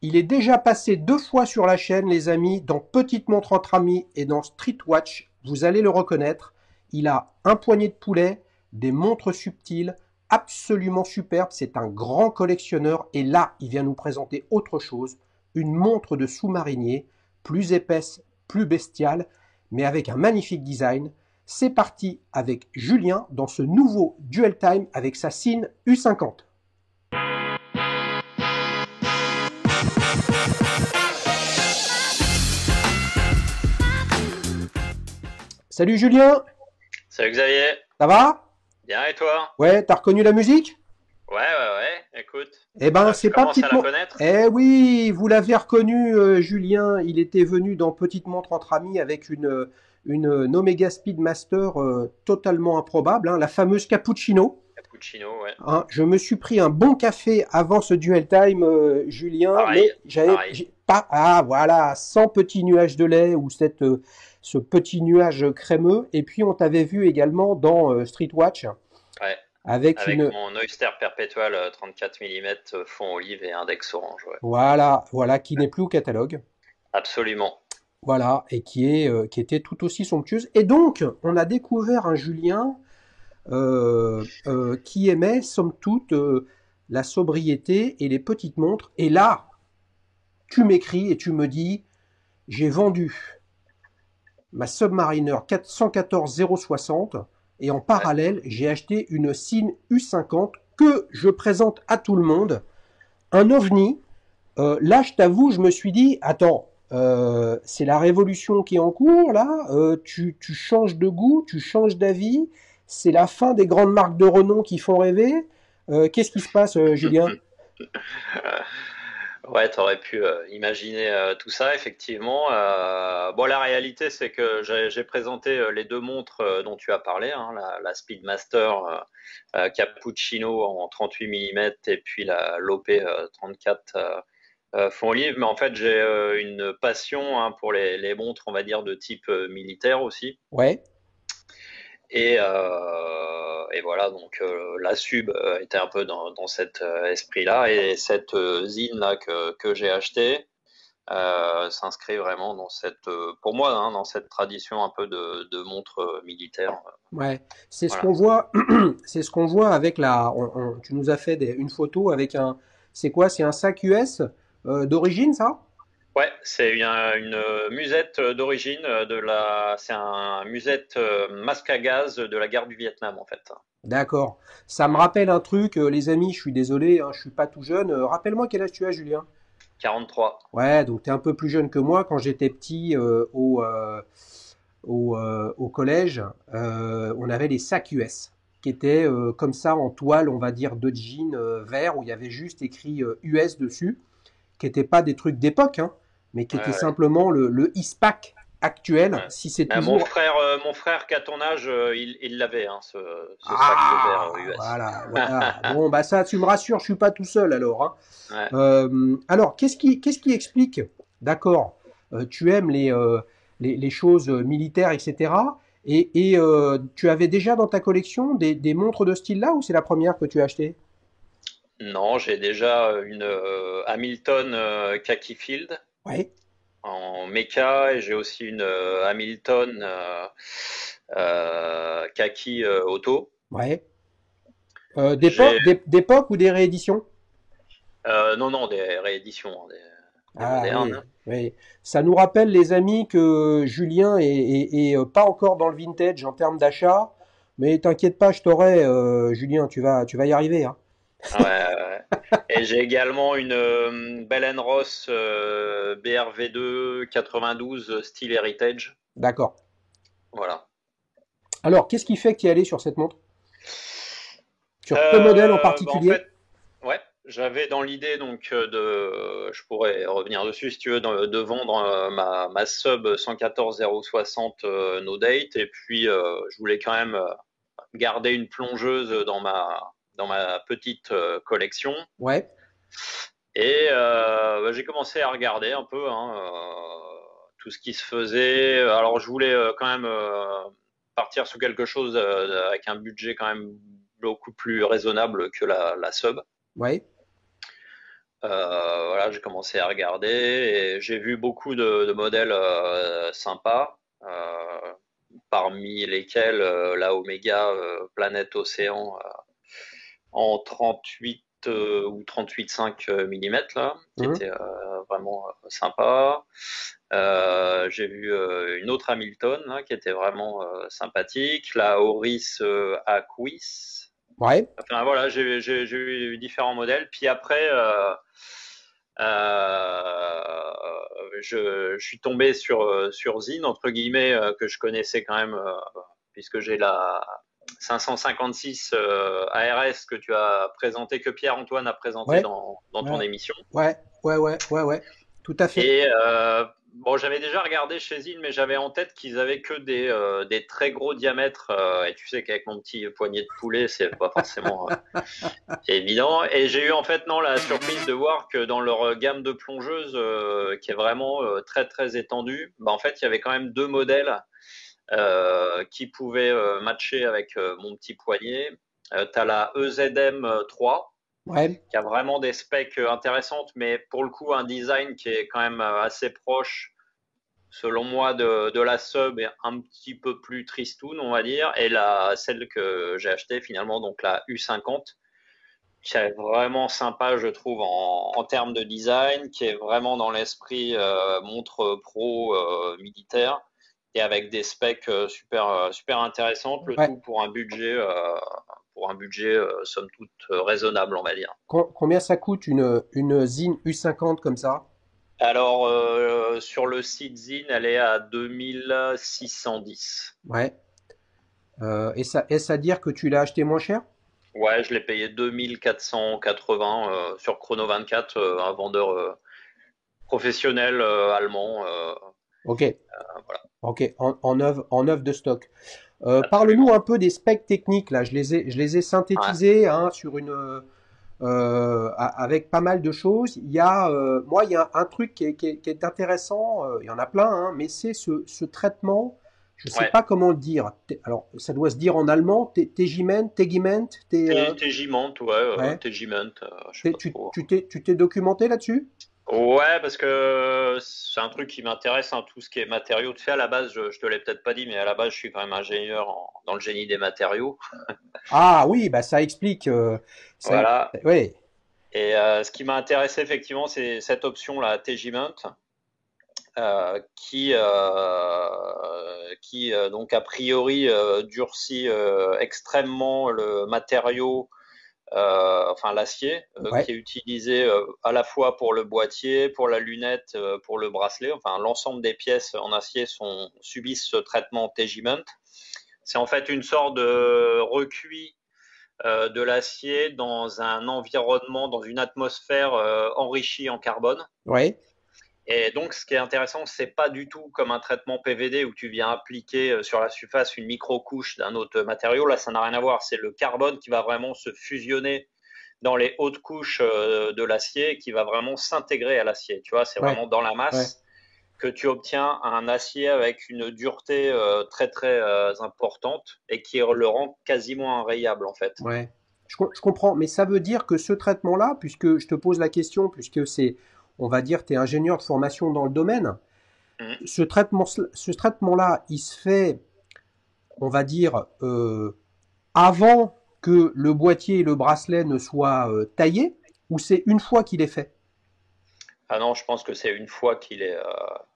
Il est déjà passé 2 fois sur la chaîne, les amis, dans Petite montre entre amis et dans Street Watch. Vous allez le reconnaître. Il a un poignet de poulet, des montres subtiles, absolument superbes. C'est un grand collectionneur. Et là, il vient nous présenter autre chose. Une montre de sous-marinier, plus épaisse, plus bestiale, mais avec un magnifique design. C'est parti avec Julien dans ce nouveau Duel Time avec sa Cine U50. Salut Julien, Salut Xavier, ça va? bien et toi? Ouais, t'as reconnu la musique? Ouais, écoute, Eh ben, tu c'est pas commences à Petite la Montre. connaître? Eh oui, vous l'avez reconnu, Julien. Il était venu dans Petite Montre entre amis avec une Omega Speedmaster totalement improbable, hein, la fameuse Cappuccino. Cappuccino, ouais. Hein. Je me suis pris un bon café avant ce duel time, Julien, Pareil, mais j'avais pareil. j'ai pas. Ah, voilà, sans petit nuage de lait ou ce petit nuage crémeux. Et puis, on t'avait vu également dans Street Watch Ouais, avec avec une. mon Oyster Perpetual 34 mm fond olive et index orange, ouais. Voilà, qui n'est plus au catalogue. Absolument. Voilà, et qui était tout aussi somptueuse. Et donc, on a découvert un Julien qui aimait, somme toute, la sobriété et les petites montres. Et là, tu m'écris et tu me dis, j'ai vendu ma Submariner 114 060 et en Ouais. parallèle, j'ai acheté une Cine U50 que je présente à tout le monde. Un ovni. Là, je t'avoue, je me suis dit, attends, c'est la révolution qui est en cours, là. Tu changes de goût, tu changes d'avis. C'est la fin des grandes marques de renom qui font rêver. Qu'est-ce qui se passe, Julien? Ouais, t'aurais pu imaginer tout ça, effectivement. Bon, la réalité, c'est que j'ai présenté les deux montres dont tu as parlé, hein, la Speedmaster Cappuccino en 38 mm et puis la l'OP 34 fond olive. Mais en fait, j'ai une passion hein, pour les montres, on va dire, de type militaire aussi. Ouais, Et voilà, donc la sub était un peu dans cet esprit-là. Et cette zine là que j'ai achetée s'inscrit vraiment dans cette, pour moi, hein, dans cette tradition un peu de montre militaire. ouais. C'est ce qu'on Voilà. voit. C'est ce qu'on voit avec la. Tu nous as fait une photo avec un. C'est quoi? C'est un sac US d'origine, ça? Ouais, c'est une musette d'origine c'est un musette masque à gaz de la guerre du Vietnam en fait. D'accord. Ça me Voilà. rappelle un truc, les amis. Je suis désolé, hein, je suis pas tout jeune. Rappelle-moi quel âge tu as, Julien. 43. Ouais, donc tu es un peu plus jeune que moi. Quand j'étais petit au collège, on avait les sacs US qui étaient comme ça en toile, on va dire, de jean vert où il y avait juste écrit US dessus, qui n'étaient pas des trucs d'époque, hein, mais qui Ouais, étaient ouais. simplement le ISPAC actuel, Ouais. si c'est Mais toujours. mon frère qui a ton âge, il l'avait, hein, ce sac de verre Ah, US. voilà. Bon, bah ça, tu me rassures, je suis pas tout seul alors. Hein. Ouais. Alors, qu'est-ce qui explique, d'accord, tu aimes les choses militaires, etc. Et tu avais déjà dans ta collection des montres de ce style-là ou c'est la première que tu as achetée? Non, j'ai déjà une Hamilton Khaki Field Ouais, en méca et j'ai aussi une Hamilton Khaki Auto. ouais. J'ai D'époque ou des rééditions? non, des rééditions, hein, des Ah modernes. oui, oui. Ça nous rappelle, les amis, que Julien est pas encore dans le vintage en termes d'achat. Mais t'inquiète pas, je t'aurai, Julien, tu vas y arriver, hein. Ouais, ouais, ouais. Et j'ai également une Bell Ross BRV2 92 style Heritage. D'accord. Voilà. Alors, qu'est-ce qui fait que tu es allé sur cette montre? Sur ce modèle en Bah en particulier? fait, ouais, j'avais dans l'idée donc je pourrais revenir dessus si tu veux, de vendre ma sub 114 060 no date et puis je voulais quand même garder une plongeuse dans ma petite collection Ouais. et bah, j'ai commencé à regarder un peu hein, tout ce qui se faisait. Alors je voulais quand même partir sur quelque chose avec un budget quand même beaucoup plus raisonnable que la sub. Ouais. Voilà, j'ai commencé à regarder et j'ai vu beaucoup de modèles sympas, parmi lesquels la Omega Planète Océan en 38 ou 38,5 mm là, qui Hum, était vraiment sympa. J'ai vu une autre Hamilton là, qui était vraiment sympathique, la Oris Aquis. ouais, Enfin voilà, j'ai eu différents modèles. Puis après, je suis tombé sur Zine, entre guillemets, que je connaissais quand même, puisque j'ai la 556 ARS que tu as présenté, que Pierre-Antoine a présenté ouais, dans ton ouais, émission. ouais, tout à fait. Et bon, j'avais déjà regardé chez Zine, mais j'avais en tête qu'ils avaient que des très gros diamètres. Et tu sais qu'avec mon petit poignet de poulet, c'est pas forcément c'est évident. Et j'ai eu en fait non la surprise de voir que dans leur gamme de plongeuses, qui est vraiment très très étendue, bah, en fait il y avait quand même deux modèles qui pouvaient matcher avec mon petit poignet. T'as la EZM3 Ouais, qui a vraiment des specs intéressantes, mais pour le coup un design qui est quand même assez proche, selon moi, de la sub et un petit peu plus tristoun, on va dire, et celle que j'ai achetée finalement, donc la U50, qui est vraiment sympa, je trouve, en termes de design, qui est vraiment dans l'esprit montre pro militaire et avec des specs super intéressantes, le ouais. tout pour un budget somme toute raisonnable, on va dire. Combien ça coûte une Zine U50 comme ça? Alors, sur le site Zine, elle est à 2610. Ouais. Et ça, est-ce à dire que tu l'as acheté moins cher? Ouais, je l'ai payé 2480 sur Chrono24, un vendeur professionnel allemand. Ok, Voilà, ok, en œuvre de stock. absolument. Parle-nous un peu des specs techniques là. Je les ai Ouais, synthétisés hein, sur avec pas mal de choses. Moi, il y a un truc qui est intéressant. Il y en a plein, hein, mais c'est ce traitement. Je sais ouais. pas comment le dire. Alors, ça doit se dire en allemand. Tegiment, Tegiment, ouais, ouais. Tegiment, je sais pas trop. Tu t'es documenté là-dessus? Ouais, parce que c'est un truc qui m'intéresse, hein, tout ce qui est matériaux. Tu sais, à la base, je te l'ai peut-être pas dit, mais à la base, je suis quand même ingénieur dans le génie des matériaux. Ah oui, bah ça explique. Ça, Voilà. ouais, Et ce qui m'a intéressé, effectivement, c'est cette option-là, Tegiment, qui donc, a priori, durcit extrêmement le matériau, enfin l'acier, ouais, qui est utilisé à la fois pour le boîtier, pour la lunette, pour le bracelet. Enfin, l'ensemble des pièces en acier subissent ce traitement Tegiment. C'est en fait une sorte de recuit de l'acier dans un environnement, dans une atmosphère enrichie en carbone. ouais, Et donc, ce qui est intéressant, c'est pas du tout comme un traitement PVD où tu viens appliquer sur la surface une micro-couche d'un autre matériau. Là, ça n'a rien à voir. C'est le carbone qui va vraiment se fusionner dans les hautes couches de l'acier et qui va vraiment s'intégrer à l'acier. Tu vois, c'est ouais, vraiment dans la ouais. masse que tu obtiens un acier avec une dureté très importante et qui le rend quasiment enrayable en fait. Ouais, je comprends, mais ça veut dire que ce traitement-là, puisque je te pose la question, puisque c'est, on va dire, tu es ingénieur de formation dans le domaine, Mmh. ce traitement-là, il se fait, on va dire, avant que le boîtier et le bracelet ne soient taillés, ou c'est une fois qu'il est fait? Ah non, je pense que c'est une fois qu'il est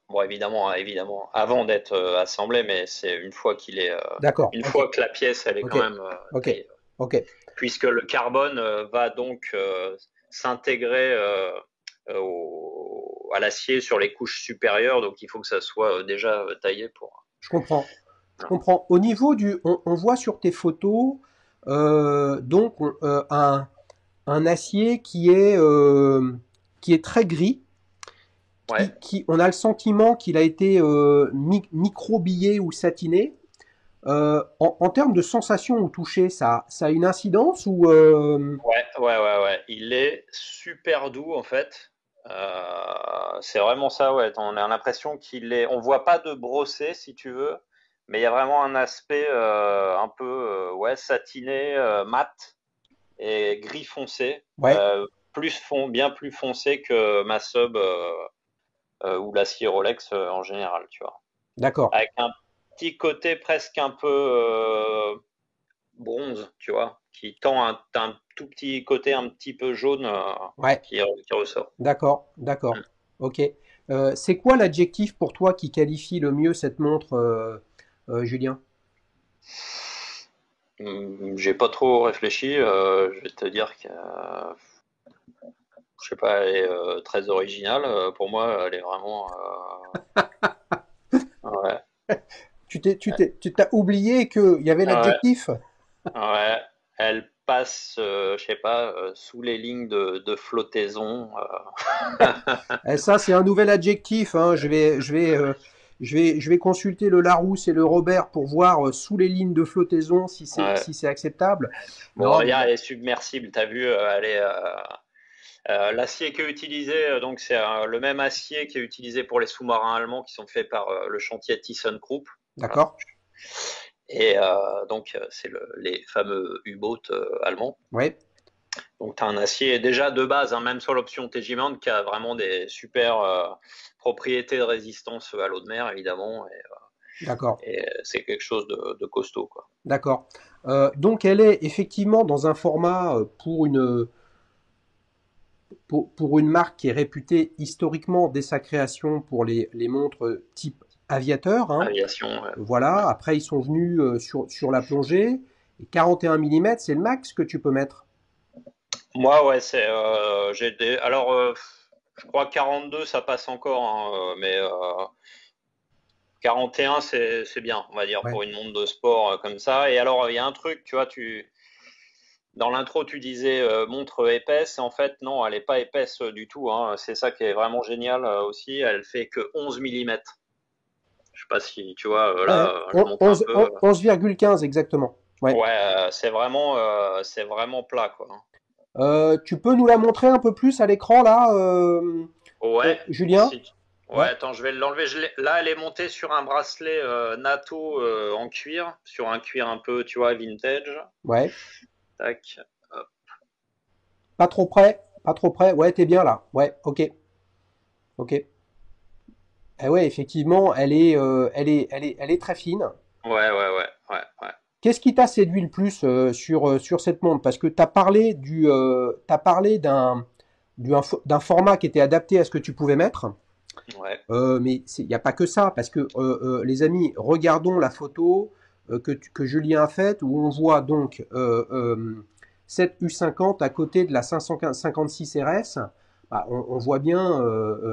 bon évidemment, hein, évidemment avant d'être assemblé, mais c'est une fois qu'il est D'accord, une ok, fois que la pièce elle est ok, quand même ok, taillée. ok. Puisque le carbone va donc s'intégrer à l'acier sur les couches supérieures, donc il faut que ça soit déjà taillé pour. Je comprends. Je Voilà. comprends. Au niveau on voit sur tes photos, donc, un acier qui est très gris, Ouais. on a le sentiment qu'il a été microbillé ou satiné. En termes de sensation au toucher, ça a une incidence ou Ouais. Il est super doux en fait. C'est vraiment ça, ouais. On a l'impression qu'il est. On voit pas de brossé si tu veux, mais il y a vraiment un aspect un peu ouais satiné, mat et gris foncé. ouais, bien plus foncé que ma sub ou l'acier Rolex en général, tu vois. D'accord. Avec un petit côté presque un peu bronze, tu vois, qui tend un tout petit côté un petit peu jaune Ouais. qui ressort. D'accord. D'accord. Ok. C'est quoi l'adjectif pour toi qui qualifie le mieux cette montre, Julien? J'ai pas trop réfléchi. Je vais te dire que je sais pas, elle est très originale. Pour moi, elle est vraiment. Ouais, Tu t'as oublié qu'il y avait ouais, l'adjectif? ouais. Elle passe, je sais pas, sous les lignes de flottaison. Eh, ça, c'est un nouvel adjectif, hein. Je vais consulter le Larousse et le Robert pour voir sous les lignes de flottaison Ouais. si c'est acceptable. Bon, Non, mais regarde, elle est submersible. T'as vu, elle est. L'acier qui est utilisé, donc c'est le même acier qui est utilisé pour les sous-marins allemands qui sont faits par le chantier ThyssenKrupp. Voilà. d'accord. Et donc c'est les fameux U-boats allemands. Ouais, Donc tu as un acier déjà de base, hein, même sur l'option TJ-Mount, qui a vraiment des super propriétés de résistance à l'eau de mer, évidemment. d'accord, Et c'est quelque chose de costaud, quoi. d'accord. Donc, elle est effectivement dans un format pour une marque qui est réputée historiquement dès sa création pour les montres type aviateur, hein. Aviation, ouais. Voilà. Après, ils sont venus sur la plongée. Et 41 mm, c'est le max que tu peux mettre. Moi, ouais, j'ai des. Alors, je crois 42, ça passe encore, hein, mais 41, c'est bien, on va dire, Ouais. pour une montre de sport comme ça. Et alors, il y a un truc, tu vois, dans l'intro, tu disais montre épaisse. En fait, non, elle n'est pas épaisse du tout, hein. C'est ça qui est vraiment génial aussi. Elle fait que 11 mm. Je sais pas si tu vois, Ouais, là, je montre un peu. 11,15 exactement. Ouais. Ouais, c'est vraiment plat, quoi. Tu peux nous la montrer un peu plus à l'écran là, Ouais, Julien? si. Ouais, Ouais, attends, je vais l'enlever. Là, elle est montée sur un bracelet NATO en cuir, sur un cuir un peu, tu vois, vintage. ouais. Tac. Hop. Pas trop près, pas trop près. Ouais, t'es bien là. Ouais, ok, ok. Eh ouais, effectivement, elle est très fine. Ouais. Qu'est-ce qui t'a séduit le plus sur cette montre? Parce que t'as parlé d'un format qui était adapté à ce que tu pouvais mettre. Ouais. Mais il n'y a pas que ça, parce que les amis, regardons la photo que Julien a faite, où on voit donc cette U50 à côté de la 556 RS. Bah, on voit bien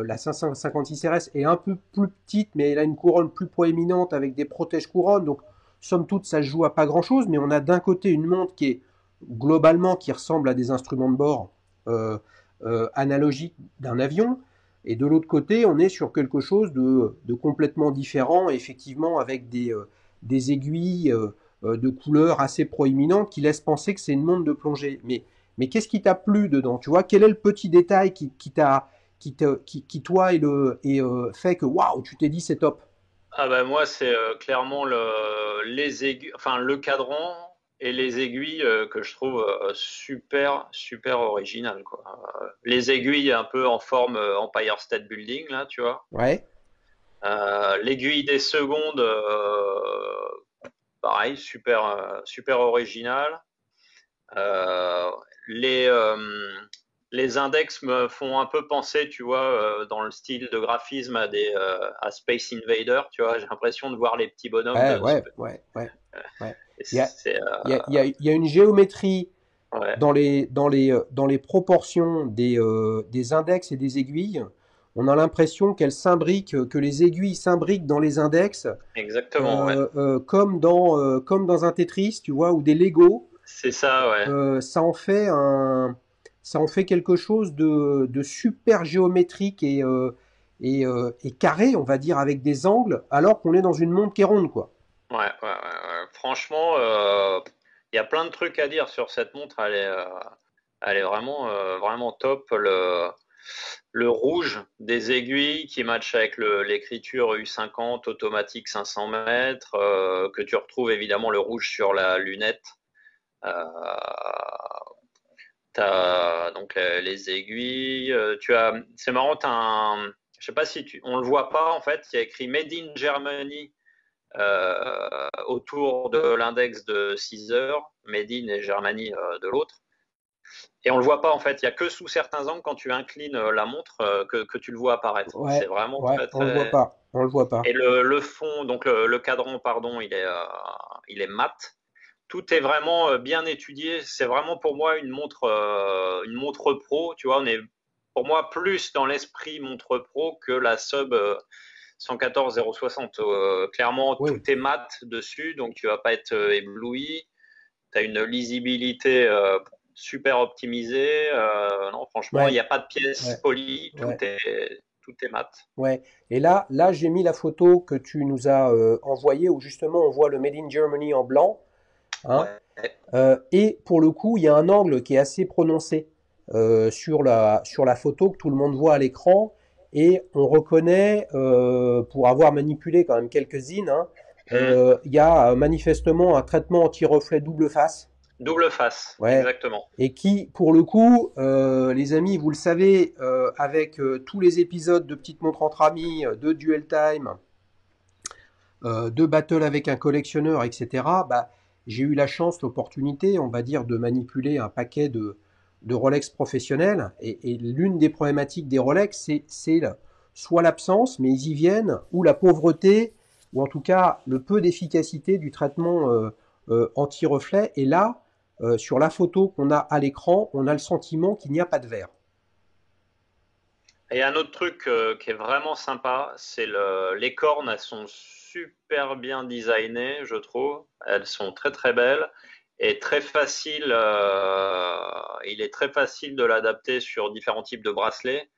la 556 RS est un peu plus petite, mais elle a une couronne plus proéminente avec des protège-couronnes. Donc, somme toute, ça se joue à pas grand-chose, mais on a d'un côté une montre qui est globalement qui ressemble à des instruments de bord analogiques d'un avion, et de l'autre côté, on est sur quelque chose de complètement différent, effectivement, avec des aiguilles de couleur assez proéminentes qui laissent penser que c'est une montre de plongée. Mais qu'est-ce qui t'a plu dedans? Tu vois, quel est le petit détail qui toi, fait que waouh, tu t'es dit c'est top? Ah bah moi, c'est clairement les aiguilles, enfin le cadran et les aiguilles que je trouve super original, quoi. Les aiguilles un peu en forme Empire State Building, là, tu vois. Ouais, L'aiguille des secondes, pareil, super original. Euh, les, euh, les index me font un peu penser, tu vois, dans le style de graphisme à Space Invader, tu vois. J'ai l'impression de voir les petits bonhommes ouais, de ouais, ouais, ouais, ouais. Il y a, c'est il y a une géométrie ouais, dans les proportions des index et des aiguilles. On a l'impression qu'elles s'imbriquent, que les aiguilles s'imbriquent dans les index, exactement, ouais. comme dans un Tetris, tu vois, ou des Lego. C'est ça, ouais. Ça en fait ça en fait quelque chose de super géométrique et carré, on va dire, avec des angles, alors qu'on est dans une montre qui est ronde, quoi. Ouais. Franchement, il y a plein de trucs à dire sur cette montre. Elle est vraiment top. Le rouge des aiguilles qui match avec l'écriture U50 automatique 500 mètres, que tu retrouves évidemment le rouge sur la lunette. Euh, T'as donc les aiguilles. C'est marrant, je sais pas si on le voit pas en fait. Il y a écrit Made in Germany autour de l'index de 6 heures, Made in et Germany de l'autre. Et on le voit pas en fait. Il y a que sous certains angles quand tu inclines la montre que tu le vois apparaître. C'est Ouais, vraiment ouais, très on le voit très. pas. On le voit pas. Et le fond, donc le cadran, pardon, il est mat. Tout est vraiment bien étudié. C'est vraiment pour moi une montre pro. Tu vois, on est pour moi plus dans l'esprit montre pro que la sub 114 060. Clairement, tout Oui, est mat dessus, donc tu vas pas être ébloui. Tu as une lisibilité super optimisée. Non, franchement, il ouais, n'y a pas de pièces ouais, polies. ouais, Tout est mat. ouais. Et là, j'ai mis la photo que tu nous as envoyée où justement on voit le Made in Germany en blanc, hein. Ouais. Et pour le coup, il y a un angle qui est assez prononcé sur la photo que tout le monde voit à l'écran. Et on reconnaît, pour avoir manipulé quand même quelques zines, hein, Hmm. il y a manifestement un traitement anti-reflet double face. Double face, Ouais. exactement. Et qui, pour le coup, les amis, vous le savez, avec tous les épisodes de Petites Montres entre amis, de Duel Time, de Battle avec un collectionneur, etc., bah, j'ai eu la chance, l'opportunité, on va dire, de manipuler un paquet de Rolex professionnels. Et l'une des problématiques des Rolex, c'est soit l'absence, mais ils y viennent, ou la pauvreté, ou en tout cas le peu d'efficacité du traitement anti-reflet. Et là, sur la photo qu'on a à l'écran, on a le sentiment qu'il n'y a pas de verre. Et un autre truc qui est vraiment sympa, c'est les cornes, elles sont super bien designées, je trouve. Elles sont très très belles et très faciles. Il est très facile de l'adapter sur différents types de bracelets.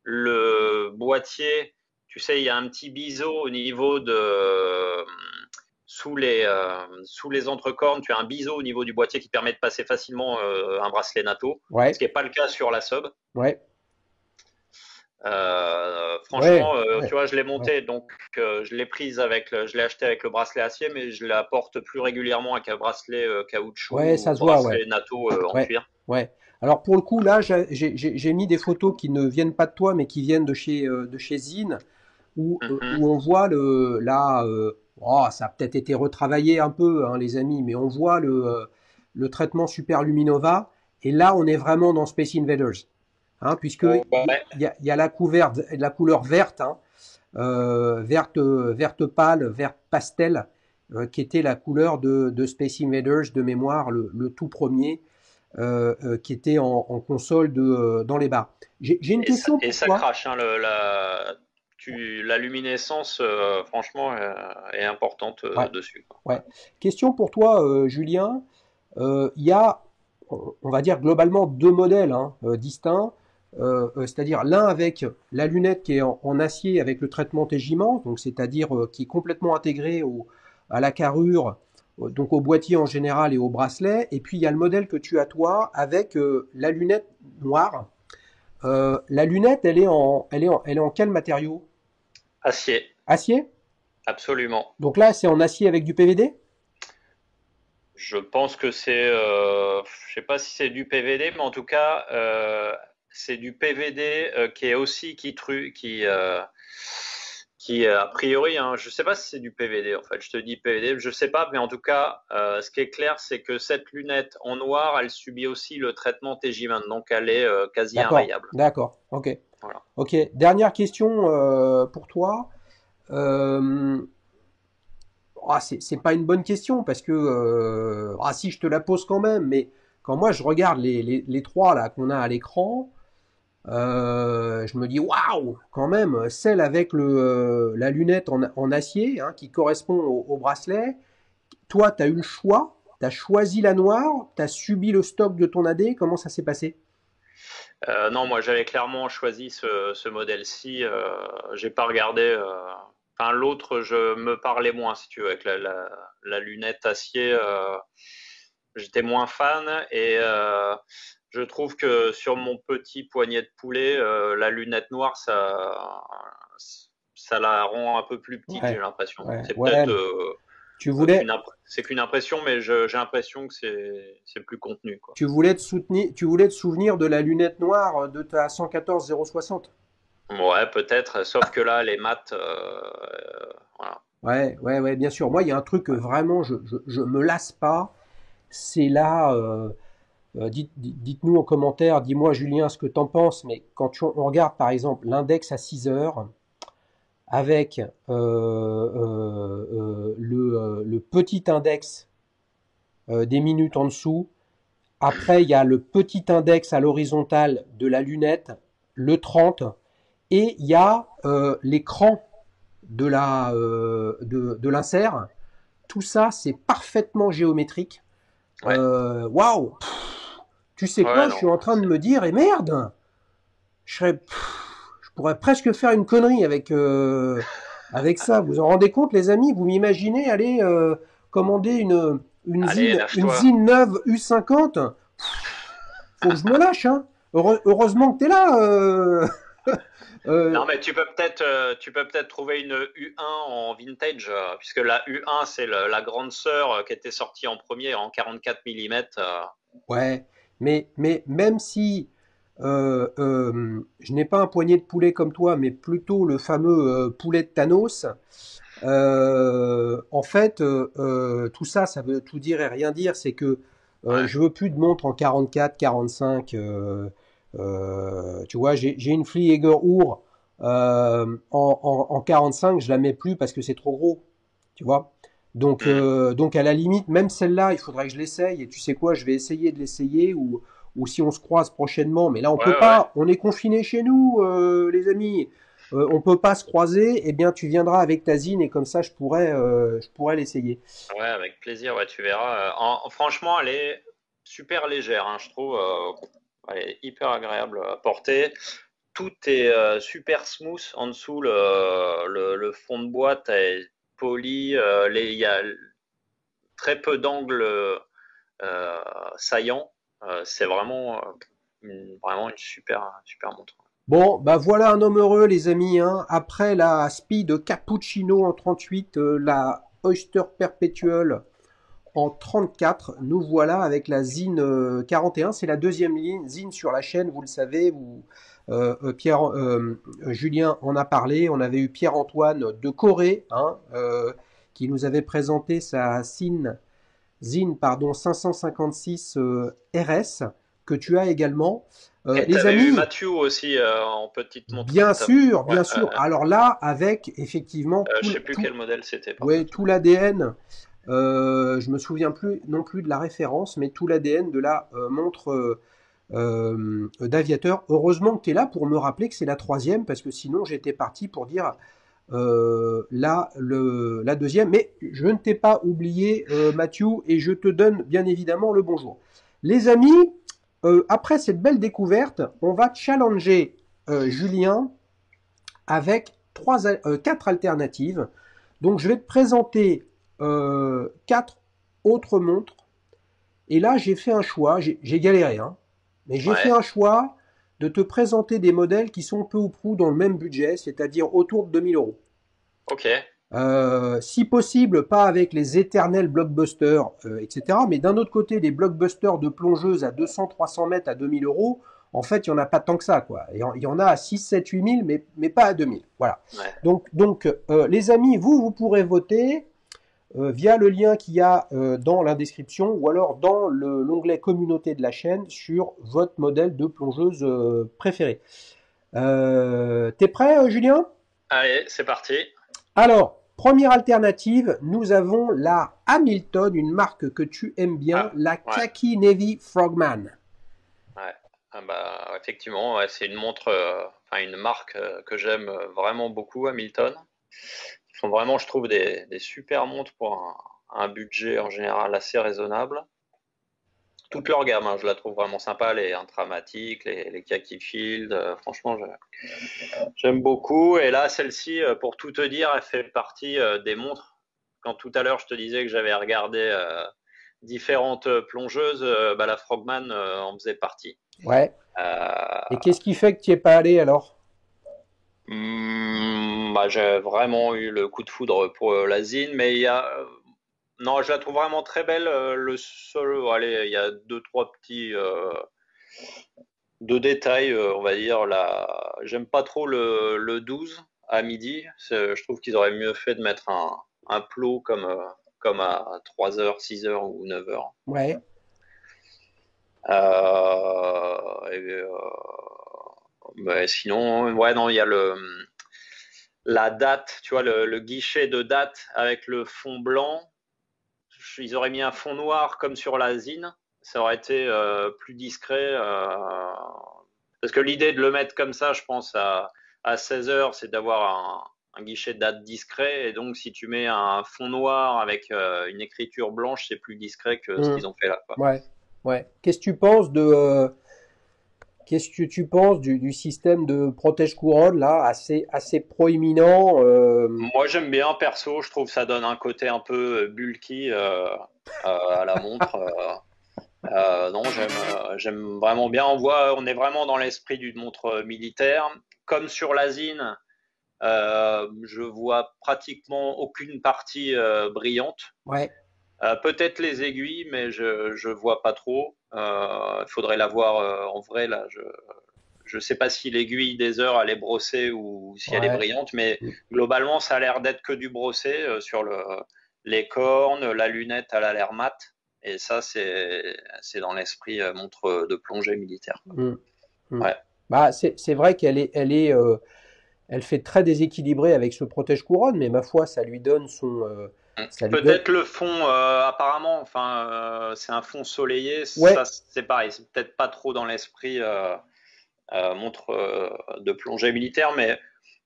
Le boîtier, tu sais, il y a un petit biseau au niveau de sous les entrecornes. Tu as un biseau au niveau du boîtier qui permet de passer facilement un bracelet NATO, ce Ouais, qui n'est pas le cas sur la sub. ouais, ouais, Franchement, tu ouais, vois, je l'ai ouais. monté, donc je l'ai acheté avec le bracelet acier, mais je la porte plus régulièrement avec un bracelet caoutchouc Ouais, ou ça se voit, ouais. bracelet NATO en Ouais, cuir. ouais. Alors pour le coup, là, j'ai mis des photos qui ne viennent pas de toi, mais qui viennent de chez Zine, Mhm. où on voit oh, ça a peut-être été retravaillé un peu, hein, les amis, mais on voit le traitement Super Luminova, et là, on est vraiment dans Space Invaders, hein, puisque Ouais. il y a la couleur verte, hein, verte pâle, verte pastel, qui était la couleur de Space Invaders de mémoire, le tout premier, qui était en console dans les bars. J'ai une question Et pour ça toi. crache, hein, la luminescence, franchement, est importante Ouais, dessus, quoi. Ouais. ouais. Question pour toi, Julien. Il y a, on va dire globalement deux modèles, hein, distincts. C'est-à-dire l'un avec la lunette qui est en acier avec le traitement Tegiment, donc c'est-à-dire qui est complètement intégré à la carrure, donc au boîtier en général et au bracelet. Et puis il y a le modèle que tu as toi avec la lunette noire. La lunette, elle est en quel matériau? Acier, Acier? absolument. Donc là, c'est en acier avec du PVD? Je pense que je sais pas si c'est du PVD, mais en tout cas, c'est du PVD qui est aussi qui a priori, hein, je sais pas si c'est du PVD en fait. Je te dis PVD, je sais pas, mais en tout cas, ce qui est clair, c'est que cette lunette en noir, elle subit aussi le traitement TJ20, donc elle est quasi D'accord, inrayable. d'accord, ok. Voilà. Ok, dernière question pour toi. Euh, c'est pas une bonne question parce que si je te la pose quand même, mais quand moi je regarde les trois là qu'on a à l'écran, je me dis waouh, quand même celle avec la lunette en acier, hein, qui correspond au bracelet. Toi, tu as eu le choix, tu as choisi la noire, tu as subi le stock de ton AD. Comment ça s'est passé? Non, moi j'avais clairement choisi ce modèle-ci. J'ai pas regardé. Enfin, l'autre, je me parlais moins, si tu veux, avec la lunette acier. J'étais moins fan et je trouve que sur mon petit poignet de poulet, la lunette noire, ça la rend un peu plus petite, j'ai Ouais, l'impression. ouais, C'est ouais, peut-être. Tu voulais, C'est qu'une impression, mais j'ai l'impression que c'est plus contenu, quoi. tu voulais te souvenir de la lunette noire de ta 114 060. Ouais, peut-être, sauf que là, les maths, voilà. Ouais, ouais, ouais, bien sûr. Moi, il y a un truc que vraiment je me lasse pas. C'est là. Dites-nous en commentaire, dis-moi Julien ce que t'en penses. Mais quand on regarde par exemple l'index à 6 heures avec le petit index des minutes en dessous. Après, il y a le petit index à l'horizontale de la lunette, le 30, et il y a l'écran de l'insert. Tout ça, c'est parfaitement géométrique. Ouais, Waouh! Tu sais ouais, quoi? Je non, suis en train de me dire, et merde! Je pourrais presque faire une connerie avec ça. Vous en rendez compte, les amis? Vous m'imaginez aller commander allez, une lâche-toi. Zine neuve U50? Faut que je me lâche, hein. Heureusement que t'es là. Non, Euh, mais tu peux peut-être trouver une U1 en vintage, puisque la U1, c'est la grande sœur qui était sortie en premier en 44 mm. ouais, mais même si je n'ai pas un poignet de poulet comme toi, mais plutôt le fameux poulet de Thanos, en fait, tout ça, ça veut tout dire et rien dire. C'est que Ouais, je veux plus de montre en 44, 45. Tu vois, j'ai une Flieger-Uhr en 45, je la mets plus parce que c'est trop gros. Tu vois. hmm. Donc à la limite, même celle-là, il faudrait que je l'essaye. Et tu sais quoi, je vais essayer de l'essayer ou si on se croise prochainement. Mais là, on Ouais, peut ouais, pas. On est confinés chez nous, les amis. On peut pas se croiser. Eh bien, tu viendras avec ta zine et comme ça, je pourrais l'essayer. ouais, avec plaisir, ouais, tu verras. Franchement, elle est super légère, hein, je trouve. Elle est hyper agréable à porter. Tout est super smooth en dessous. Le fond de boîte est poli. Il y a très peu d'angles saillants. C'est vraiment, vraiment une super montre. Bon, bah voilà un homme heureux, les amis. Hein. Après la Speed Cappuccino en 38, la Oyster Perpetual en 34, nous voilà avec la Zine 41. C'est la deuxième ligne Zine sur la chaîne, vous le savez. Julien en a parlé. On avait eu Pierre-Antoine de Corée, hein, qui nous avait présenté sa Zine 556 RS, que tu as également. Et tu Les avais eu amis, Mathieu aussi en petite montre bien comme ça. sûr, Ouais, bien sûr. Alors là, avec effectivement je sais plus quel modèle c'était par ouais, contre. tout l'ADN. Je me souviens plus non plus de la référence, mais tout l'ADN de la montre d'aviateur. Heureusement que tu es là pour me rappeler que c'est la troisième, parce que sinon j'étais parti pour dire la deuxième. Mais je ne t'ai pas oublié, Mathieu, et je te donne bien évidemment le bonjour. Les amis, après cette belle découverte, on va challenger Julien avec quatre alternatives. Donc je vais te présenter quatre autres montres. Et là, j'ai fait un choix, j'ai galéré, hein, mais j'ai fait Ouais, un choix de te présenter des modèles qui sont peu ou prou dans le même budget, c'est-à-dire autour de 2000 euros. ok. Si possible, pas avec les éternels blockbusters, etc. Mais d'un autre côté, les blockbusters de plongeuses à 200-300 mètres à 2000 euros, en fait, il n'y en a pas tant que ça, quoi. Il y en a à 6, 7, 8 000, mais pas à 2000. Voilà. Ouais. Donc les amis, vous pourrez voter via le lien qu'il y a dans la description ou alors dans l'onglet communauté de la chaîne sur votre modèle de plongeuse préféré. T'es prêt, Julien? Allez, c'est parti. Alors, première alternative, nous avons la Hamilton, une marque que tu aimes bien, Ah, la ouais, Khaki Navy Frogman. ouais. Ah bah, effectivement, ouais, c'est une montre, enfin une marque que j'aime vraiment beaucoup, Hamilton. Ils font vraiment, je trouve, des super montres pour un budget en général assez raisonnable. Toute leur gamme, hein, je la trouve vraiment sympa, les Intramatiques, les Khaki Field, franchement, j'aime beaucoup. Et là, celle-ci, pour tout te dire, elle fait partie des montres. Quand tout à l'heure, je te disais que j'avais regardé différentes plongeuses, bah, la Frogman en faisait partie. Ouais. Et Euh, qu'est-ce qui fait que tu n'y es pas allé alors? Bah, j'ai vraiment eu le coup de foudre pour la zine, mais il y a Non, je la trouve vraiment très belle. Le seul, allez, il y a deux, trois petits deux détails, on va dire. J'aime pas trop le 12 à midi. Je trouve qu'ils auraient mieux fait de mettre un plot comme à 3 heures, 6 heures ou 9 heures. Ouais. Mais sinon, ouais, non, il y a la date, tu vois, le guichet de date avec le fond blanc. Ils auraient mis un fond noir comme sur la zine, ça aurait été plus discret. Parce que l'idée de le mettre comme ça, je pense, à 16 heures, c'est d'avoir un guichet de date discret. Et donc, si tu mets un fond noir avec une écriture blanche, c'est plus discret que ce Hmm. qu'ils ont fait là, quoi. Ouais. Ouais. Qu'est-ce que tu penses du système de protège-couronne là, assez proéminent Moi, j'aime bien, perso, je trouve que ça donne un côté un peu bulky à la montre. Non, j'aime vraiment bien. On est vraiment dans l'esprit d'une montre militaire. Comme sur l'Asine, je vois pratiquement aucune partie brillante. Ouais. Peut-être les aiguilles, mais je vois pas trop. Il faudrait la voir en vrai là. Je sais pas si l'aiguille des heures elle est brossée ou si elle est Ouais. brillante, mais globalement ça a l'air d'être que du brossé sur les cornes, la lunette elle a l'air mate. Et ça c'est dans l'esprit montre de plongée militaire, quoi. Hmm. Hmm. Ouais. Bah, c'est vrai elle fait très déséquilibré avec ce protège-couronne, mais ma foi, ça lui donne. Peut-être le fond, apparemment, enfin, c'est un fond soleillé, ça Ouais. c'est pareil, c'est peut-être pas trop dans l'esprit montre de plongée militaire, mais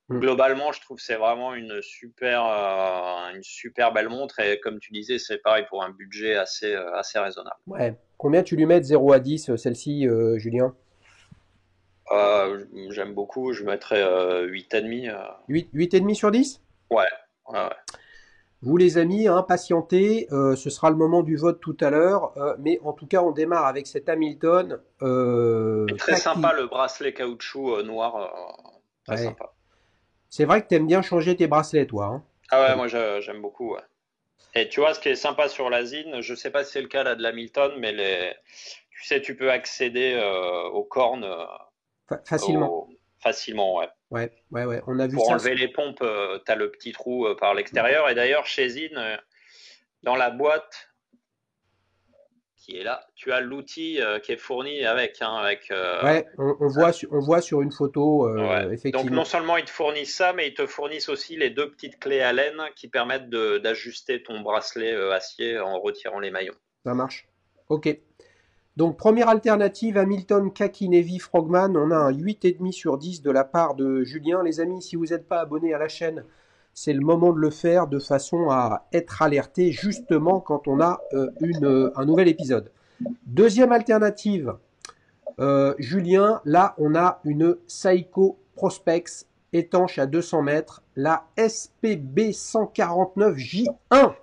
Hmm. globalement, je trouve que c'est vraiment une super belle montre et comme tu disais, c'est pareil pour un budget assez raisonnable. Ouais. Combien tu lui mets de 0 à 10, celle-ci, Julien? J'aime beaucoup, je mettrais 8,5. 8,5 sur 10. Ouais, ouais, ouais. Vous les amis, hein, patientez, ce sera le moment du vote tout à l'heure, mais en tout cas on démarre avec cet Hamilton Et très sympa Kaki. le bracelet caoutchouc noir, très Ouais. sympa. C'est vrai que t'aimes bien changer tes bracelets, toi. Hein. Ah ouais, moi j'aime beaucoup. Ouais. Et tu vois, ce qui est sympa sur la Zine, je sais pas si c'est le cas là de l'Hamilton, mais tu sais, tu peux accéder aux cornes Facilement. facilement, ouais. Ouais, ouais, ouais. On a vu Pour ça. enlever les pompes, tu as le petit trou par l'extérieur. Et d'ailleurs, chez Zine, dans la boîte qui est là, tu as l'outil qui est fourni avec. Hein, Ouais, on voit sur une photo, ouais. Donc non effectivement. seulement ils te fournissent ça, mais ils te fournissent aussi les deux petites clés Allen qui permettent d'ajuster ton bracelet acier en retirant les maillons. Ça marche. Ok. Donc, première alternative, Hamilton, Kaki, Navy, Frogman. On a un 8,5 sur 10 de la part de Julien. Les amis, si vous n'êtes pas abonné à la chaîne, c'est le moment de le faire de façon à être alerté justement quand on a un nouvel épisode. Deuxième alternative, Julien, là, on a une Seiko Prospex étanche à 200 mètres, la SPB 149J1.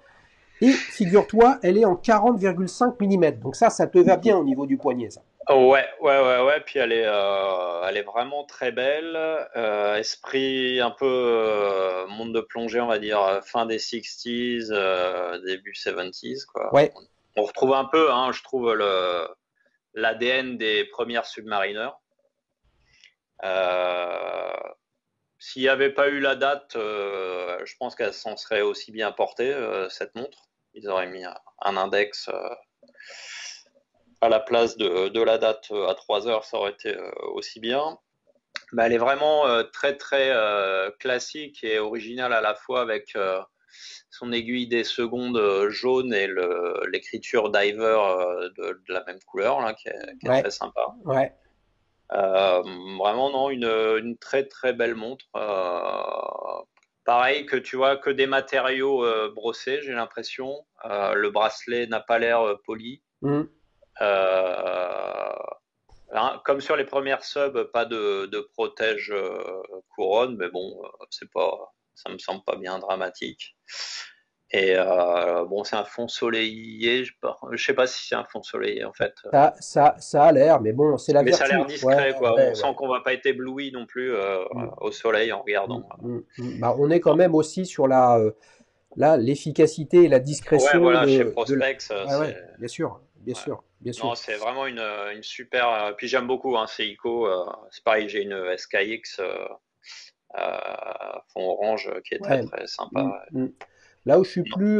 Et figure-toi, elle est en 40,5 mm. Donc ça te va bien au niveau du poignet, ça. Oh, ouais, ouais, ouais, ouais. Puis elle est vraiment très belle. Esprit un peu monde de plongée, on va dire, fin des 60s, début 70s, quoi. Ouais, On retrouve un peu, hein, je trouve, l'ADN des premières Submariners. Euh, S'il n'y avait pas eu la date, je pense qu'elle s'en serait aussi bien portée, cette montre. Ils auraient mis un index à la place de la date à 3 heures, ça aurait été aussi bien. Mais elle est vraiment très très classique et originale à la fois avec son aiguille des secondes jaune et l'écriture diver de la même couleur là, qui est ouais, très sympa. ouais. Euh, Vraiment non, une très très belle montre. Pareil que tu vois que des matériaux brossés, j'ai l'impression. Le bracelet n'a pas l'air poli. Mm. Euh, Hein, comme sur les premières subs, pas de protège couronne, mais bon, ça me semble pas bien dramatique. Et bon, c'est un fond soleillé. Je sais pas si c'est un fond soleillé en fait, Ça a l'air, mais bon, c'est la mais ça a l'air vertu. Ouais, discret, quoi. On ouais, sent ouais. qu'on va pas être ébloui non plus Mm, au soleil en mm, regardant. mm, mm. Bah, on est quand même aussi sur là, l'efficacité et la Ouais, discrétion voilà, chez de... Prospex, Ouais, ouais, c'est. bien sûr, bien Ouais. sûr, bien Non, sûr. c'est vraiment une super. Puis j'aime beaucoup hein, Seiko. C'est pareil, j'ai une SKX fond orange qui est très Ouais. très Mm, sympa. mm. Là où je suis Non. plus,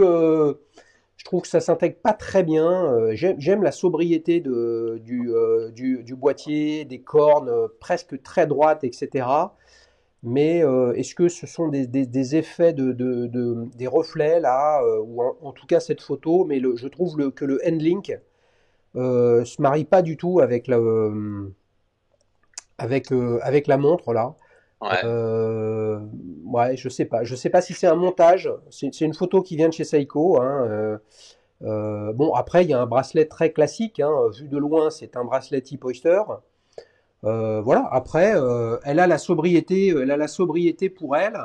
je trouve que ça s'intègre pas très bien. J'aime la sobriété du boîtier, des cornes presque très droites, etc. Mais est-ce que ce sont des effets des reflets là, ou en tout cas cette photo, mais je trouve que le Handlink se marie pas du tout avec la montre là. Ouais. Euh, ouais, je sais pas. Je sais pas si c'est un montage. C'est une photo qui vient de chez Seiko, hein. Bon, après, il y a un bracelet très classique, hein. Vu de loin, c'est un bracelet type Oyster. Voilà. Après, elle a la sobriété pour elle.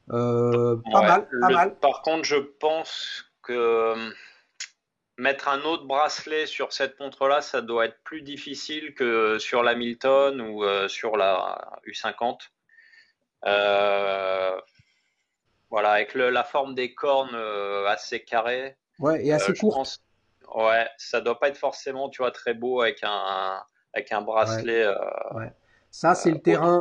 Pas Ouais. mal, pas mal. Par contre, je pense que mettre un autre bracelet sur cette montre-là, ça doit être plus difficile que sur la Milton ou sur la U50. Euh, voilà, avec la forme des cornes assez carrées, Ouais, et assez je courte. pense, ouais, ça doit pas être forcément, tu vois, très beau avec un Ouais, bracelet ouais. Ça, autre.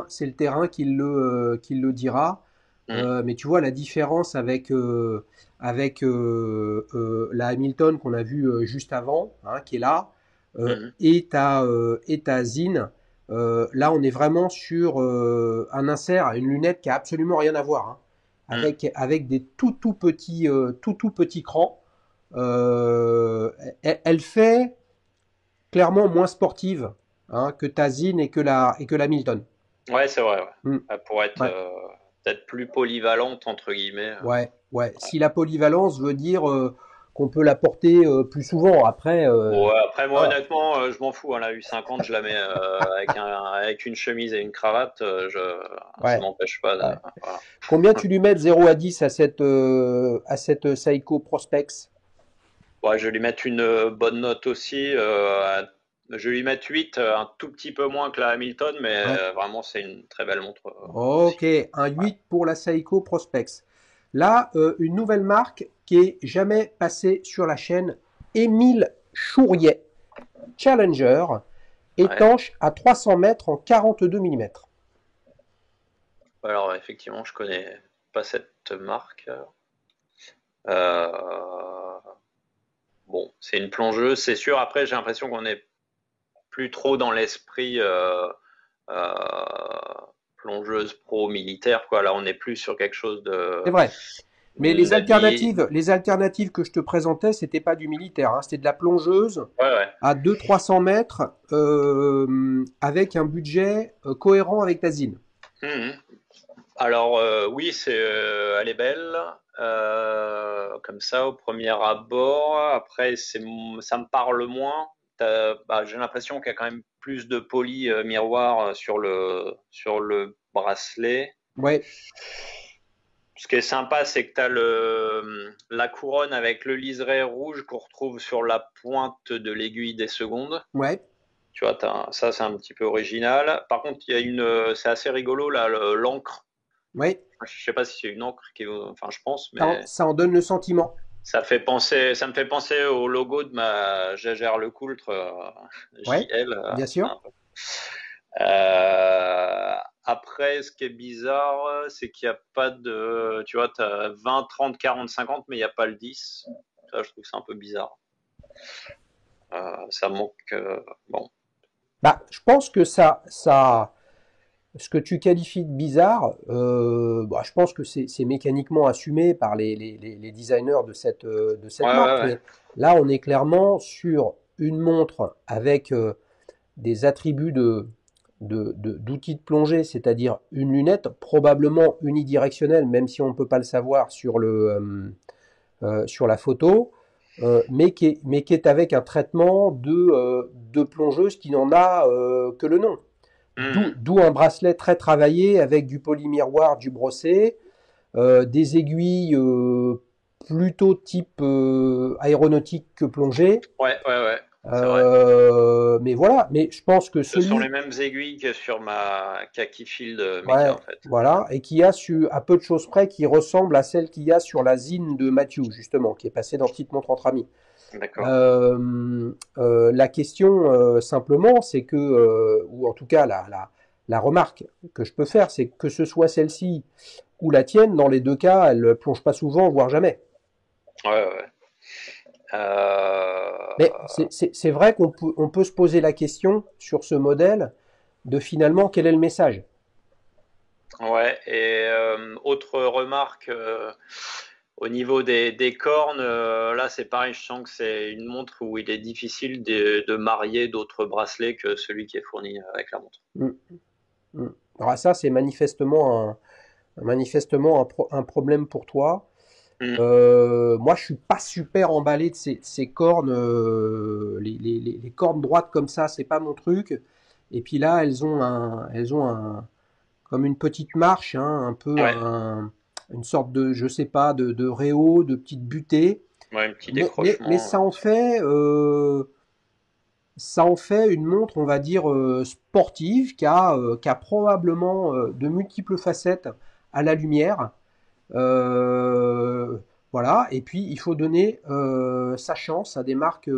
c'est le terrain qui le dira. Hmm, Mais tu vois la différence avec la Hamilton qu'on a vue juste avant, hein, qui est là, mhm, et ta Zine. Là, on est vraiment sur un insert, une lunette qui a absolument rien à voir, hein, hmm. avec des tout petits crans. Elle fait clairement moins sportive, hein, que ta Zine et que la Milton. Ouais, c'est vrai, ouais. Hmm. Pour être Ouais. peut-être plus polyvalente, entre guillemets. Ouais, ouais. Si la polyvalence veut dire qu'on peut la porter plus souvent, après, Bon, ouais, après, moi, voilà. honnêtement, je m'en fous, hein, la U50, je la mets avec une chemise et une cravate, ça Ouais, m'empêche pas ouais. voilà. Combien tu lui mets de 0 à 10 à cette Seiko Prospex? Ouais, je vais lui mettre une bonne note aussi. Je vais lui mettre 8, un tout petit peu moins que la Hamilton, mais Ouais. vraiment, c'est une très belle montre aussi. Ok, un 8 pour la Seiko Prospex. Là, une nouvelle marque qui est jamais passée sur la chaîne, Émile Chouriet, Challenger, Ouais. étanche à 300 mètres en 42 mm. Alors, effectivement, je connais pas cette marque. Euh, bon, c'est une plongeuse, c'est sûr. Après, j'ai l'impression qu'on est plus trop dans l'esprit euh, plongeuse pro militaire, quoi. Là, on est plus sur quelque chose C'est vrai. Mais d'habillé. les alternatives que je te présentais, c'était pas du militaire, hein, c'était de la plongeuse Ouais, ouais. à 200-300 mètres avec un budget cohérent avec ta zine. Mhm. Alors oui, elle est belle, comme ça au premier abord. Après, ça me parle moins. J'ai l'impression qu'il y a quand même plus de poly miroir sur le bracelet. Ouais, Ce qui est sympa, c'est que tu as la couronne avec le liseré rouge qu'on retrouve sur la pointe de l'aiguille des secondes. ouais, Tu vois, ça c'est un petit peu original. Par contre, c'est assez rigolo là, l'encre. ouais. Je sais pas si c'est une encre enfin je pense, mais Ça en donne le sentiment. ça me fait penser au logo de ma Jaeger LeCoultre Ouais, JL. bien sûr. Un peu. Après, ce qui est bizarre, c'est qu'il n'y a pas de, tu vois, tu as 20, 30, 40, 50, mais il n'y a pas le 10. Ça, je trouve que c'est un peu bizarre. Ça manque, bon. Bah, je pense que ce que tu qualifies de bizarre, bah, je pense que c'est mécaniquement assumé par les designers de Ouais, cette marque. ouais, ouais. Mais là, on est clairement sur une montre avec des attributs d'outils de plongée, c'est-à-dire une lunette probablement unidirectionnelle, même si on ne peut pas le savoir sur la photo, mais qui est avec un traitement de plongeuse qui n'en a que le nom. Mhm. D'où un bracelet très travaillé avec du polymiroir, du brossé, des aiguilles plutôt type aéronautique que plongée. Ouais, ouais, ouais. c'est vrai. Mais voilà, mais je pense que Ce sont les celui, mêmes aiguilles que sur ma Kaki Field Mecha, ouais, en fait. voilà, et qui a su, à peu de choses près, qui ressemble à celle qu'il y a sur la Zine de Matthew, justement, qui est passée dans Petite Montre entre amis. D'accord. La question, simplement, c'est que, ou en tout cas, la remarque que je peux faire, c'est que ce soit celle-ci ou la tienne, dans les deux cas, elle plonge pas souvent, voire jamais. Ouais, ouais, ouais. Mais c'est vrai on peut se poser la question sur ce modèle de finalement quel est le message. Ouais, et autre remarque, au niveau des cornes, là c'est pareil, je sens que c'est une montre où il est difficile de marier d'autres bracelets que celui qui est fourni avec la montre. Mm, mm. Alors ça, c'est manifestement un problème pour toi. Mm. Moi, je suis pas super emballé de ces cornes, les cornes droites comme ça, c'est pas mon truc. Et puis là, elles ont comme une petite marche, hein, un peu Ouais, une sorte de, je sais pas, de réo, de petite butée. ouais, un petit Mais décrochement. ça en fait une montre, on va dire, sportive, qui a probablement de multiples facettes à la lumière. Euh, voilà. Et puis il faut donner sa chance à des marques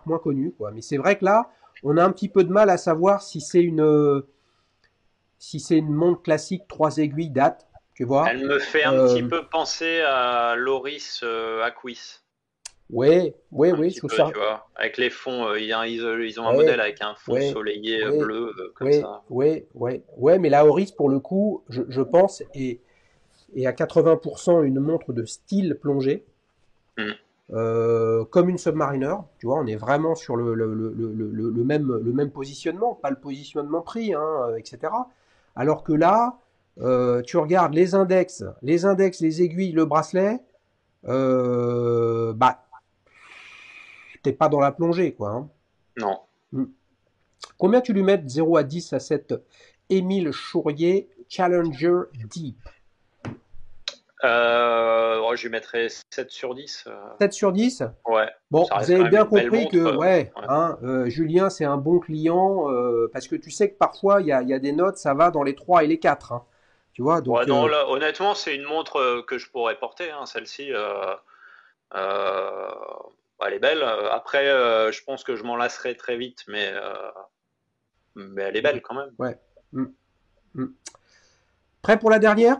moins connues, quoi. Mais c'est vrai que là, on a un petit peu de mal à savoir si c'est une montre classique 3 aiguilles date, tu vois. Elle me fait un petit Euh, peu penser à Loris Aquis, ouais, ouais, un ouais, petit sous peu, ça. tu vois, avec les fonds. Ils ont un modèle Ouais, avec un fond ouais, soleillé ouais, bleu, comme ouais, ça. ouais, ouais, ouais. Mais la Oris, pour le coup, je pense, est à 80% une montre de style plongée. Mm. Comme une Submariner, tu vois, on est vraiment sur le même positionnement, pas le positionnement prix, hein, etc. Alors que là, tu regardes les aiguilles, le bracelet, bah, t'es pas dans la plongée, quoi. Hein. Non. Mm. Combien tu lui mets de 0 à 10 à cette Émile Chourier Challenger Deep? Oh, je lui mettrais 7 sur 10. 7 sur 10. Ouais, Bon, ça vous reste quand avez même bien une belle compris que, montre. ouais, Ouais. hein, Julien, c'est un bon client, parce que tu sais que parfois, il y a des notes, ça va dans les 3 et les 4. Hein. Tu vois, Ouais, donc, non, là, honnêtement, c'est une montre que je pourrais porter, hein, celle-ci. Euh, Elle est belle. Après, je pense que je m'en lasserai très vite, mais elle est belle quand même. ouais. Mm, mm. Prêt pour la dernière?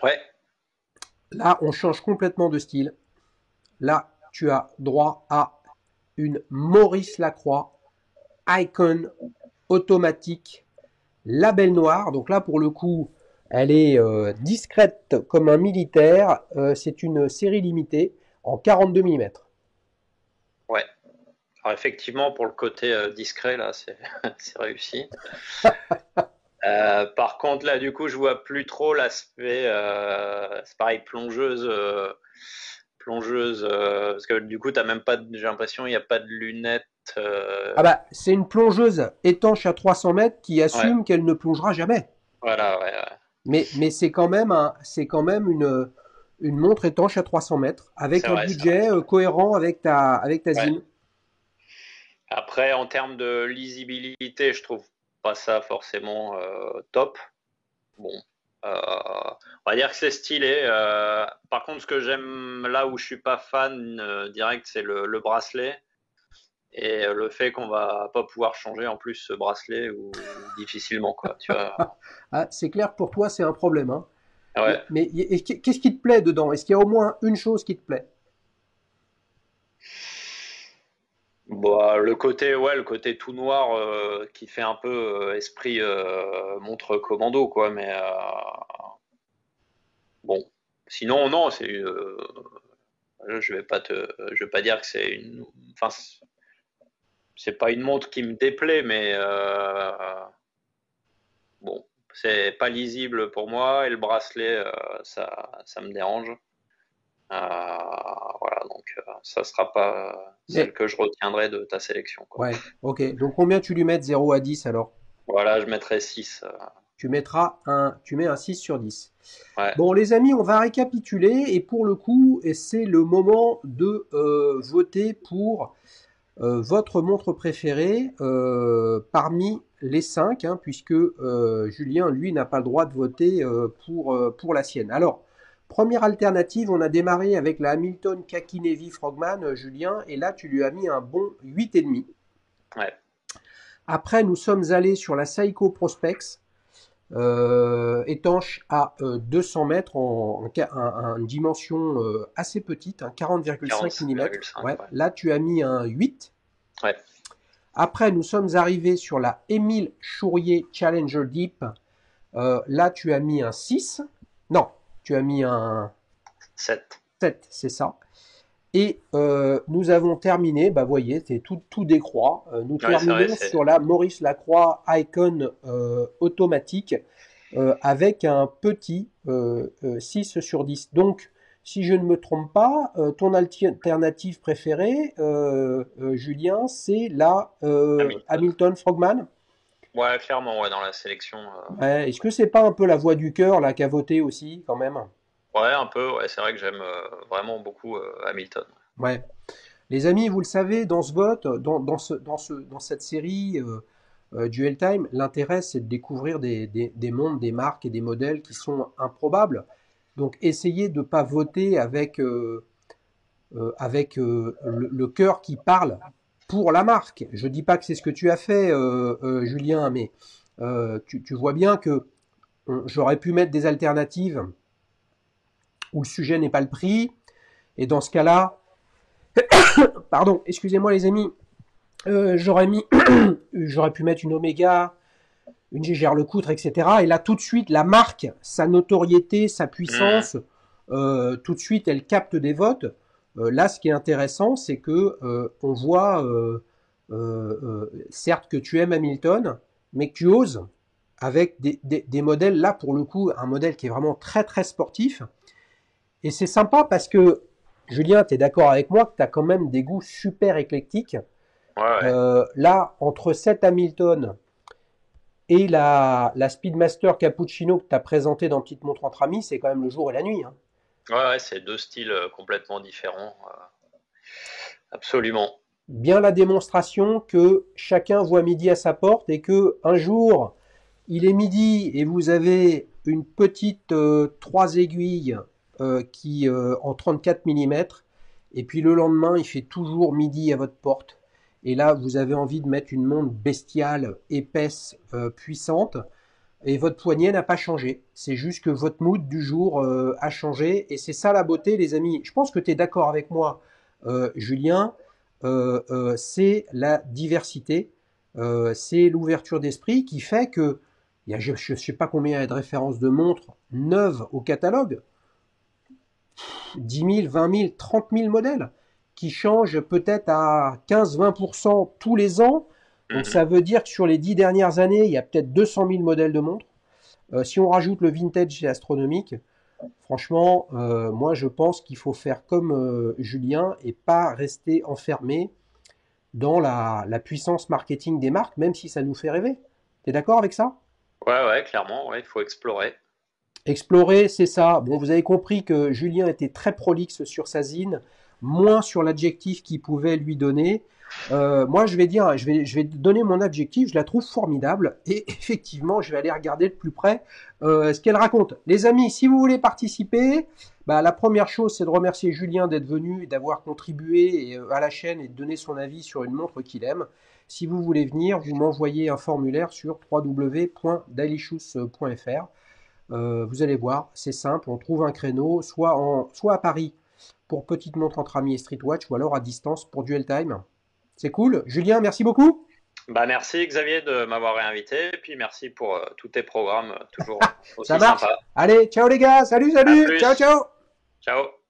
Ouais, Là, on change complètement de style. Là, tu as droit à une Maurice Lacroix Icon automatique label noir. Donc là, pour le coup, elle est discrète comme un militaire. C'est une série limitée en 42 mm. ouais. Alors, effectivement, pour le côté discret, là, c'est c'est réussi. Par contre, là, du coup, je vois plus trop l'aspect. C'est pareil, plongeuse, parce que du coup, t'as même pas. J'ai l'impression, il n'y a pas de lunettes. Ah bah, c'est une plongeuse étanche à 300 mètres qui Ouais, assume qu'elle ne plongera jamais. voilà, ouais, ouais. Mais c'est quand même une montre étanche à 300 mètres avec C'est un vrai, c'est vrai, budget c'est vrai. cohérent avec ta Ouais. zine. Après, en termes de lisibilité, je trouve pas ça forcément top. Bon, on va dire que c'est stylé. Par contre, ce que j'aime là où je suis pas fan direct, c'est le bracelet et le fait qu'on va pas pouvoir changer en plus ce bracelet ou difficilement quoi. Tu vois. Ah, c'est clair, pour toi, c'est un problème. Hein. Ouais. Qu'est-ce qui te plaît dedans? Est-ce qu'il y a au moins une chose qui te plaît? Bon, le côté tout noir qui fait un peu esprit montre commando quoi. Mais bon, sinon non, je vais pas dire que c'est une, enfin c'est pas une montre qui me déplaît, mais bon, c'est pas lisible pour moi et le bracelet, ça me dérange. Voilà, donc ça sera pas celle Mais, que je retiendrai de ta sélection, quoi. ouais, ok. Donc combien tu lui mets de 0 à 10 alors? Voilà, je mettrai 6. Tu mets un 6 sur 10. Ouais, Bon, les amis, on va récapituler et pour le coup, c'est le moment de voter pour votre montre préférée parmi les 5, hein, puisque Julien, lui, n'a pas le droit de voter pour la sienne. Alors, première alternative, on a démarré avec la Hamilton Kakinevy Frogman, Julien, et là, tu lui as mis un bon 8,5. Ouais. Après, nous sommes allés sur la Seiko Prospex, étanche à 200 mètres en dimension assez petite, 40,5 mm. Ouais. Là, tu as mis un 8. Ouais. Après, nous sommes arrivés sur la Émile Chourier Challenger Deep. Là, tu as mis un 6. Non, tu as mis un 7. 7, c'est ça. Et nous avons terminé, bah voyez, c'est tout décroît. Nous terminons sur la Maurice Lacroix Icon automatique avec un petit 6 sur 10. Donc, si je ne me trompe pas, ton alternative préférée, Julien, c'est la Hamilton Frogman. Ouais, clairement, ouais, dans la sélection. Ouais, est-ce que c'est pas un peu la voix du cœur là qu'a voté aussi, quand même? Ouais, un peu. Ouais, c'est vrai que j'aime vraiment beaucoup Hamilton. Ouais. Les amis, vous le savez, dans ce vote, dans cette série Duel Time, l'intérêt c'est de découvrir des mondes, des marques et des modèles qui sont improbables. Donc essayez de ne pas voter avec le cœur qui parle pour la marque. Je ne dis pas que c'est ce que tu as fait, Julien, mais tu vois bien que j'aurais pu mettre des alternatives où le sujet n'est pas le prix. Et dans ce cas-là, pardon, excusez-moi les amis, j'aurais pu mettre une Omega, une Gégère Lecoutre, etc. Et là, tout de suite, la marque, sa notoriété, sa puissance, tout de suite, elle capte des votes. Là, ce qui est intéressant, c'est que on voit, certes que tu aimes Hamilton, mais que tu oses avec des modèles, là, pour le coup, un modèle qui est vraiment très, très sportif. Et c'est sympa parce que, Julien, tu es d'accord avec moi que tu as quand même des goûts super éclectiques. Ouais. Là, entre cette Hamilton et la Speedmaster Cappuccino que tu as présenté dans Petite Montre entre amis, c'est quand même le jour et la nuit. Hein. Ouais, c'est deux styles complètement différents. Absolument. Bien la démonstration que chacun voit midi à sa porte et que un jour, il est midi et vous avez une petite 3 aiguilles qui en 34 mm et puis le lendemain, il fait toujours midi à votre porte. Et là, vous avez envie de mettre une montre bestiale, épaisse, puissante. Et votre poignet n'a pas changé. C'est juste que votre mood du jour a changé. Et c'est ça la beauté, les amis. Je pense que tu es d'accord avec moi, Julien. C'est la diversité. C'est l'ouverture d'esprit qui fait que je ne sais pas combien il y a de références de montres neuves au catalogue. 10 000, 20 000, 30 000 modèles qui changent peut-être à 15-20% tous les ans. Donc ça veut dire que sur les 10 dernières années, il y a peut-être 200 000 modèles de montres. Si on rajoute le vintage et astronomique, franchement, moi je pense qu'il faut faire comme Julien et pas rester enfermé dans la puissance marketing des marques, même si ça nous fait rêver. T'es d'accord avec ça? Ouais, clairement, ouais, il faut explorer. Explorer, c'est ça. Bon, vous avez compris que Julien était très prolixe sur sa zine, moins sur l'adjectif qu'il pouvait lui donner. Moi, je vais donner mon adjectif. Je la trouve formidable et effectivement, je vais aller regarder de plus près ce qu'elle raconte. Les amis, si vous voulez participer, bah, la première chose, c'est de remercier Julien d'être venu et d'avoir contribué à la chaîne et de donner son avis sur une montre qu'il aime. Si vous voulez venir, vous m'envoyez un formulaire sur www.dailyshoes.fr. Vous allez voir, c'est simple, on trouve un créneau, soit à Paris pour Petite Montre entre amis et Streetwatch, ou alors à distance pour Duel Time. C'est cool. Julien, merci beaucoup. Bah merci Xavier de m'avoir réinvité, et puis merci pour tous tes programmes, toujours aussi Ça marche. sympas. Allez, ciao les gars, salut, ciao. Ciao.